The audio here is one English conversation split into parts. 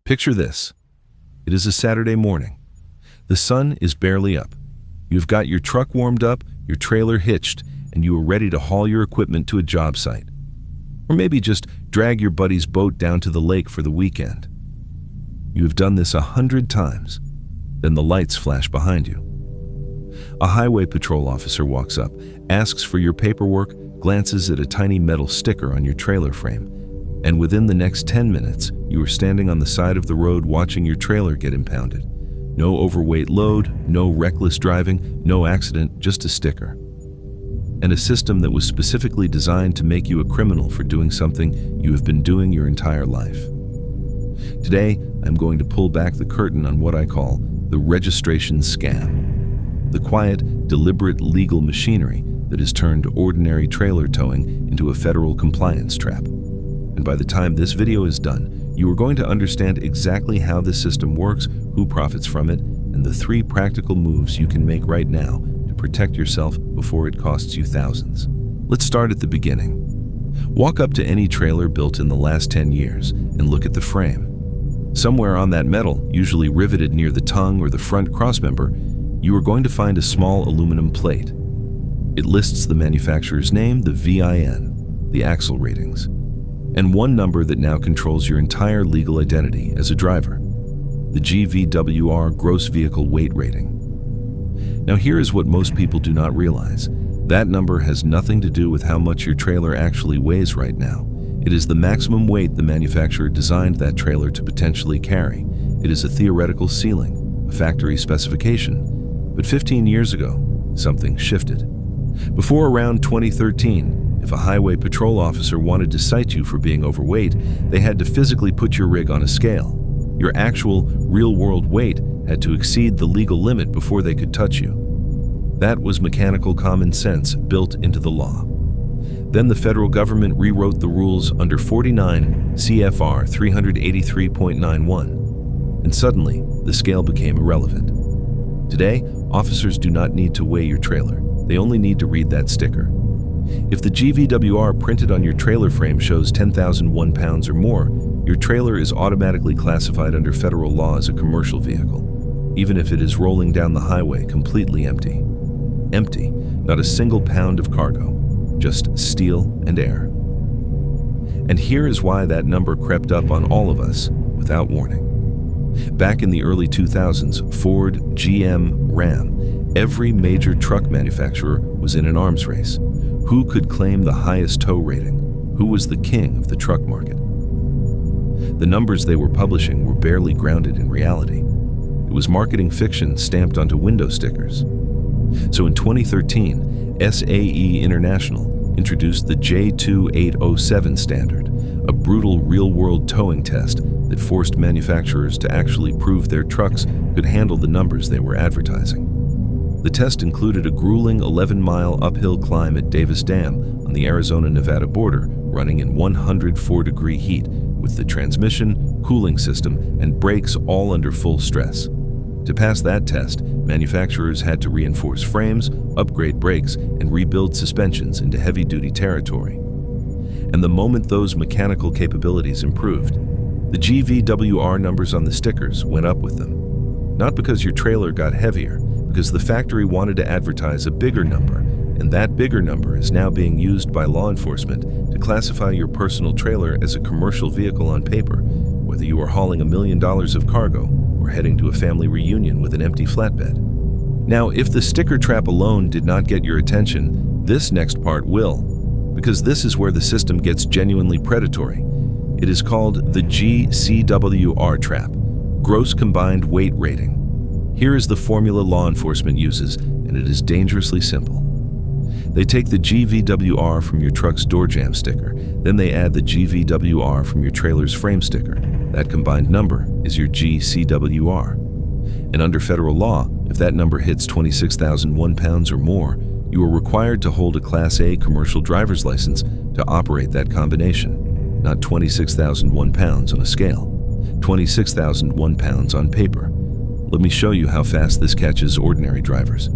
Picture this. It is a Saturday morning. The sun is barely up. You've got your truck warmed up, your trailer hitched, and you are ready to haul your equipment to a job site. Or maybe just drag your buddy's boat down to the lake for the weekend. You have done this 100 times. Then the lights flash behind you. A highway patrol officer walks up, asks for your paperwork, glances at a tiny metal sticker on your trailer frame, and within the next 10 minutes, you are standing on the side of the road watching your trailer get impounded. No overweight load, no reckless driving, no accident, just a sticker. And a system that was specifically designed to make you a criminal for doing something you have been doing your entire life. Today, I'm going to pull back the curtain on what I call the registration scam. The quiet, deliberate legal machinery that has turned ordinary trailer towing into a federal compliance trap. And by the time this video is done, you are going to understand exactly how this system works, who profits from it, and the 3 practical moves you can make right now to protect yourself before it costs you thousands. Let's start at the beginning. Walk up to any trailer built in the last 10 years and look at the frame. Somewhere on that metal, usually riveted near the tongue or the front crossmember, you are going to find a small aluminum plate. It lists the manufacturer's name, the VIN, the axle ratings, and one number that now controls your entire legal identity as a driver, the GVWR gross vehicle weight rating. Now here is what most people do not realize. That number has nothing to do with how much your trailer actually weighs right now. It is the maximum weight the manufacturer designed that trailer to potentially carry. It is a theoretical ceiling, a factory specification. But 15 years ago, something shifted. Before around 2013, if a highway patrol officer wanted to cite you for being overweight, they had to physically put your rig on a scale. Your actual, real-world weight had to exceed the legal limit before they could touch you. That was mechanical common sense built into the law. Then the federal government rewrote the rules under 49 CFR 383.91, and suddenly the scale became irrelevant. Today, officers do not need to weigh your trailer. They only need to read that sticker. If the GVWR printed on your trailer frame shows 10,001 pounds or more, your trailer is automatically classified under federal law as a commercial vehicle, even if it is rolling down the highway completely empty. Empty, not a single pound of cargo, just steel and air. And here is why that number crept up on all of us without warning. Back in the early 2000s, Ford, GM, Ram, every major truck manufacturer was in an arms race. Who could claim the highest tow rating? Who was the king of the truck market? The numbers they were publishing were barely grounded in reality. It was marketing fiction stamped onto window stickers. So in 2013, SAE International introduced the J2807 standard, a brutal real-world towing test that forced manufacturers to actually prove their trucks could handle the numbers they were advertising. The test included a grueling 11-mile uphill climb at Davis Dam on the Arizona-Nevada border, running in 104-degree heat, with the transmission, cooling system, and brakes all under full stress. To pass that test, manufacturers had to reinforce frames, upgrade brakes, and rebuild suspensions into heavy-duty territory. And the moment those mechanical capabilities improved, the GVWR numbers on the stickers went up with them. Not because your trailer got heavier, because the factory wanted to advertise a bigger number, and that bigger number is now being used by law enforcement to classify your personal trailer as a commercial vehicle on paper, whether you are hauling $1 million of cargo or heading to a family reunion with an empty flatbed. Now, if the sticker trap alone did not get your attention, this next part will, because this is where the system gets genuinely predatory. It is called the GCWR trap, gross combined weight rating. Here is the formula law enforcement uses, and it is dangerously simple. They take the GVWR from your truck's door jamb sticker, then they add the GVWR from your trailer's frame sticker. That combined number is your GCWR. And under federal law, if that number hits 26,001 pounds or more, you are required to hold a Class A commercial driver's license to operate that combination. Not 26,001 pounds on a scale, 26,001 pounds on paper. Let me show you how fast this catches ordinary drivers.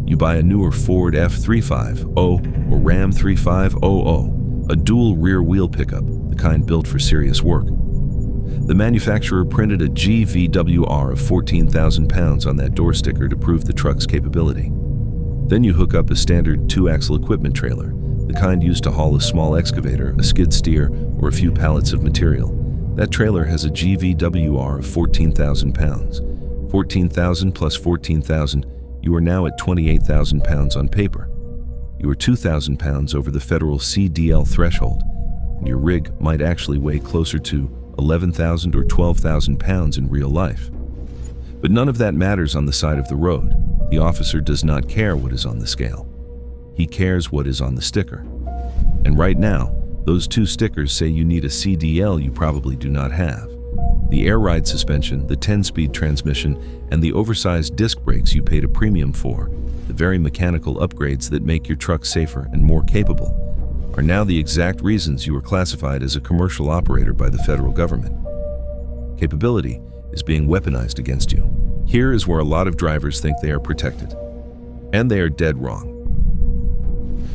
You buy a newer Ford F350 or Ram 3500, a dual rear wheel pickup, the kind built for serious work. The manufacturer printed a GVWR of 14,000 pounds on that door sticker to prove the truck's capability. Then you hook up a standard 2-axle equipment trailer, the kind used to haul a small excavator, a skid steer, or a few pallets of material. That trailer has a GVWR of 14,000 pounds. 14,000 plus 14,000, you are now at 28,000 pounds on paper. You are 2,000 pounds over the federal CDL threshold, and your rig might actually weigh closer to 11,000 or 12,000 pounds in real life. But none of that matters on the side of the road. The officer does not care what is on the scale. He cares what is on the sticker. And right now, those 2 stickers say you need a CDL you probably do not have. The air ride suspension, the 10-speed transmission, and the oversized disc brakes you paid a premium for, the very mechanical upgrades that make your truck safer and more capable, are now the exact reasons you are classified as a commercial operator by the federal government. Capability is being weaponized against you. Here is where a lot of drivers think they are protected. And they are dead wrong.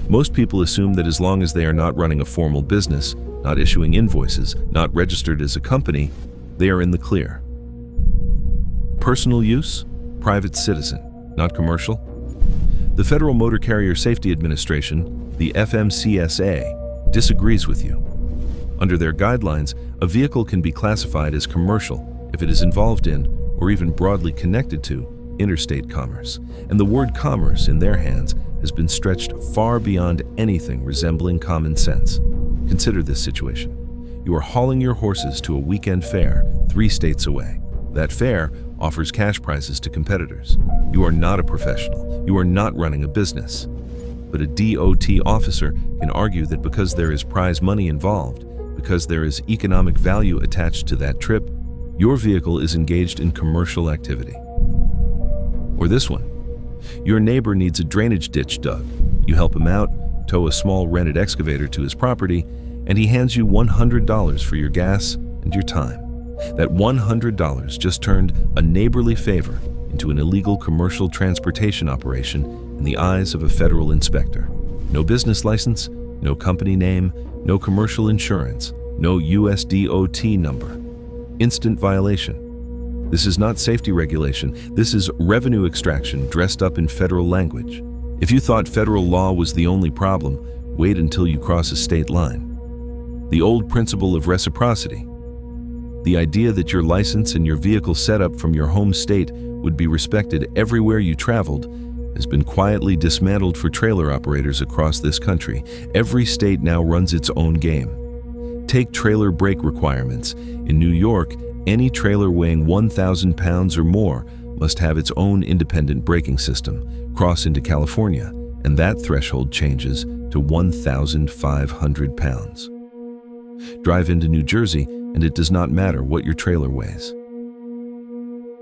Most people assume that as long as they are not running a formal business, not issuing invoices, not registered as a company, they are in the clear. Personal use? Private citizen, not commercial? The Federal Motor Carrier Safety Administration, the FMCSA, disagrees with you. Under their guidelines, a vehicle can be classified as commercial if it is involved in, or even broadly connected to, interstate commerce. And the word commerce, in their hands, has been stretched far beyond anything resembling common sense. Consider this situation. You are hauling your horses to a weekend fair 3 states away. That fair offers cash prizes to competitors. You are not a professional. You are not running a business. But a DOT officer can argue that because there is prize money involved, because there is economic value attached to that trip, your vehicle is engaged in commercial activity. Or this one. Your neighbor needs a drainage ditch dug. You help him out, tow a small rented excavator to his property, and he hands you $100 for your gas and your time. That $100 just turned a neighborly favor into an illegal commercial transportation operation in the eyes of a federal inspector. No business license, no company name, no commercial insurance, no USDOT number. Instant violation. This is not safety regulation. This is revenue extraction dressed up in federal language. If you thought federal law was the only problem, wait until you cross a state line. The old principle of reciprocity, the idea that your license and your vehicle setup from your home state would be respected everywhere you traveled, has been quietly dismantled for trailer operators across this country. Every state now runs its own game. Take trailer brake requirements. In New York, any trailer weighing 1,000 pounds or more must have its own independent braking system. Cross into California, and that threshold changes to 1,500 pounds. Drive into New Jersey, and it does not matter what your trailer weighs.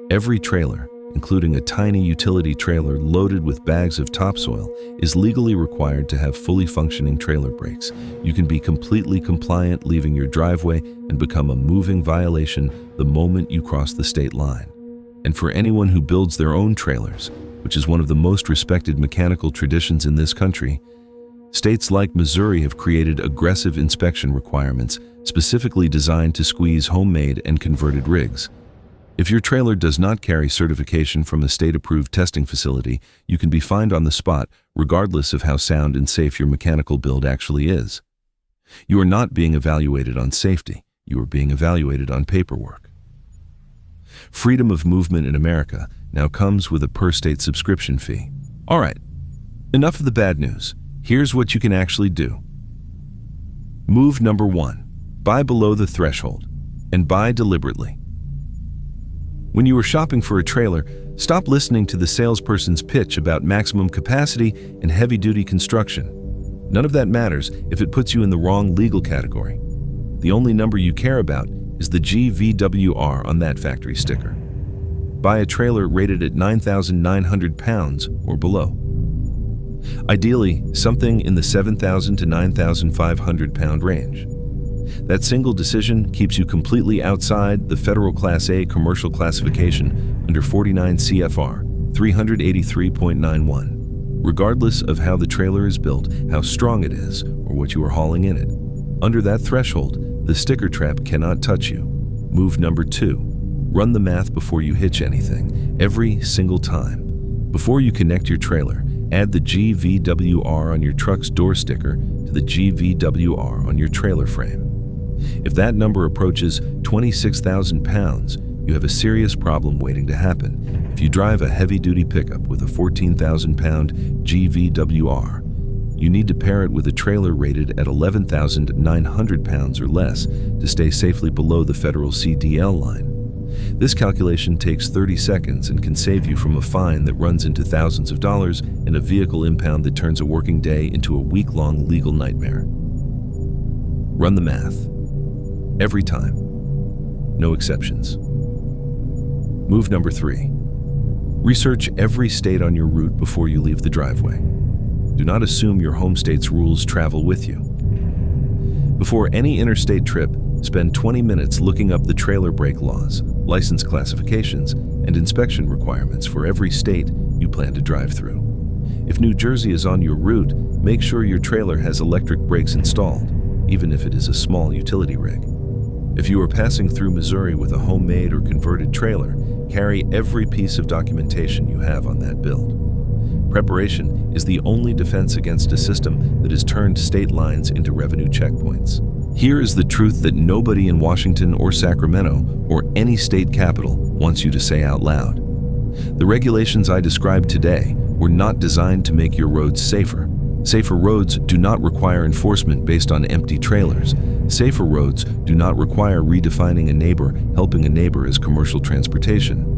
Every trailer, including a tiny utility trailer loaded with bags of topsoil, is legally required to have fully functioning trailer brakes. You can be completely compliant leaving your driveway and become a moving violation the moment you cross the state line. And for anyone who builds their own trailers, which is one of the most respected mechanical traditions in this country, states like Missouri have created aggressive inspection requirements specifically designed to squeeze homemade and converted rigs. If your trailer does not carry certification from a state-approved testing facility, you can be fined on the spot, regardless of how sound and safe your mechanical build actually is. You are not being evaluated on safety. You are being evaluated on paperwork. Freedom of movement in America now comes with a per-state subscription fee. All right, enough of the bad news. Here's what you can actually do. Move number 1. Buy below the threshold, and buy deliberately. When you are shopping for a trailer, stop listening to the salesperson's pitch about maximum capacity and heavy-duty construction. None of that matters if it puts you in the wrong legal category. The only number you care about is the GVWR on that factory sticker. Buy a trailer rated at 9,900 pounds or below. Ideally, something in the 7,000 to 9,500 pound range. That single decision keeps you completely outside the federal Class A commercial classification under 49 CFR 383.91, regardless of how the trailer is built, how strong it is, or what you are hauling in it. Under that threshold, the sticker trap cannot touch you. Move number 2. Run the math before you hitch anything, every single time. Before you connect your trailer, add the GVWR on your truck's door sticker to the GVWR on your trailer frame. If that number approaches 26,000 pounds, you have a serious problem waiting to happen. If you drive a heavy-duty pickup with a 14,000-pound GVWR, you need to pair it with a trailer rated at 11,900 pounds or less to stay safely below the federal CDL line. This calculation takes 30 seconds and can save you from a fine that runs into thousands of dollars and a vehicle impound that turns a working day into a week-long legal nightmare. Run the math. Every time. No exceptions. Move number 3. Research every state on your route before you leave the driveway. Do not assume your home state's rules travel with you. Before any interstate trip, spend 20 minutes looking up the trailer brake laws, license classifications, and inspection requirements for every state you plan to drive through. If New Jersey is on your route, make sure your trailer has electric brakes installed, even if it is a small utility rig. If you are passing through Missouri with a homemade or converted trailer, carry every piece of documentation you have on that build. Preparation is the only defense against a system that has turned state lines into revenue checkpoints. Here is the truth that nobody in Washington or Sacramento or any state capital wants you to say out loud. The regulations I described today were not designed to make your roads safer. Safer roads do not require enforcement based on empty trailers. Safer roads do not require redefining a neighbor helping a neighbor as commercial transportation.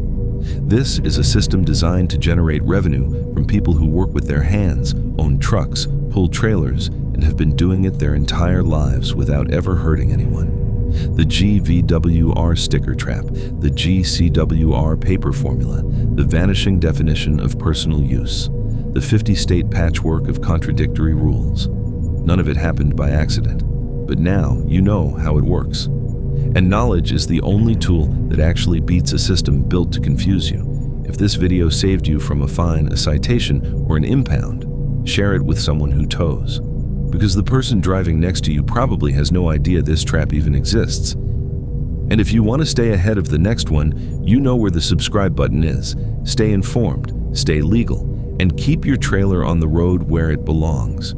This is a system designed to generate revenue from people who work with their hands, own trucks, pull trailers, and have been doing it their entire lives without ever hurting anyone. The GVWR sticker trap, the GCWR paper formula, the vanishing definition of personal use, the 50-state patchwork of contradictory rules. None of it happened by accident, but now you know how it works. And knowledge is the only tool that actually beats a system built to confuse you. If this video saved you from a fine, a citation, or an impound, share it with someone who tows. Because the person driving next to you probably has no idea this trap even exists. And if you want to stay ahead of the next one, you know where the subscribe button is. Stay informed, stay legal, and keep your trailer on the road where it belongs.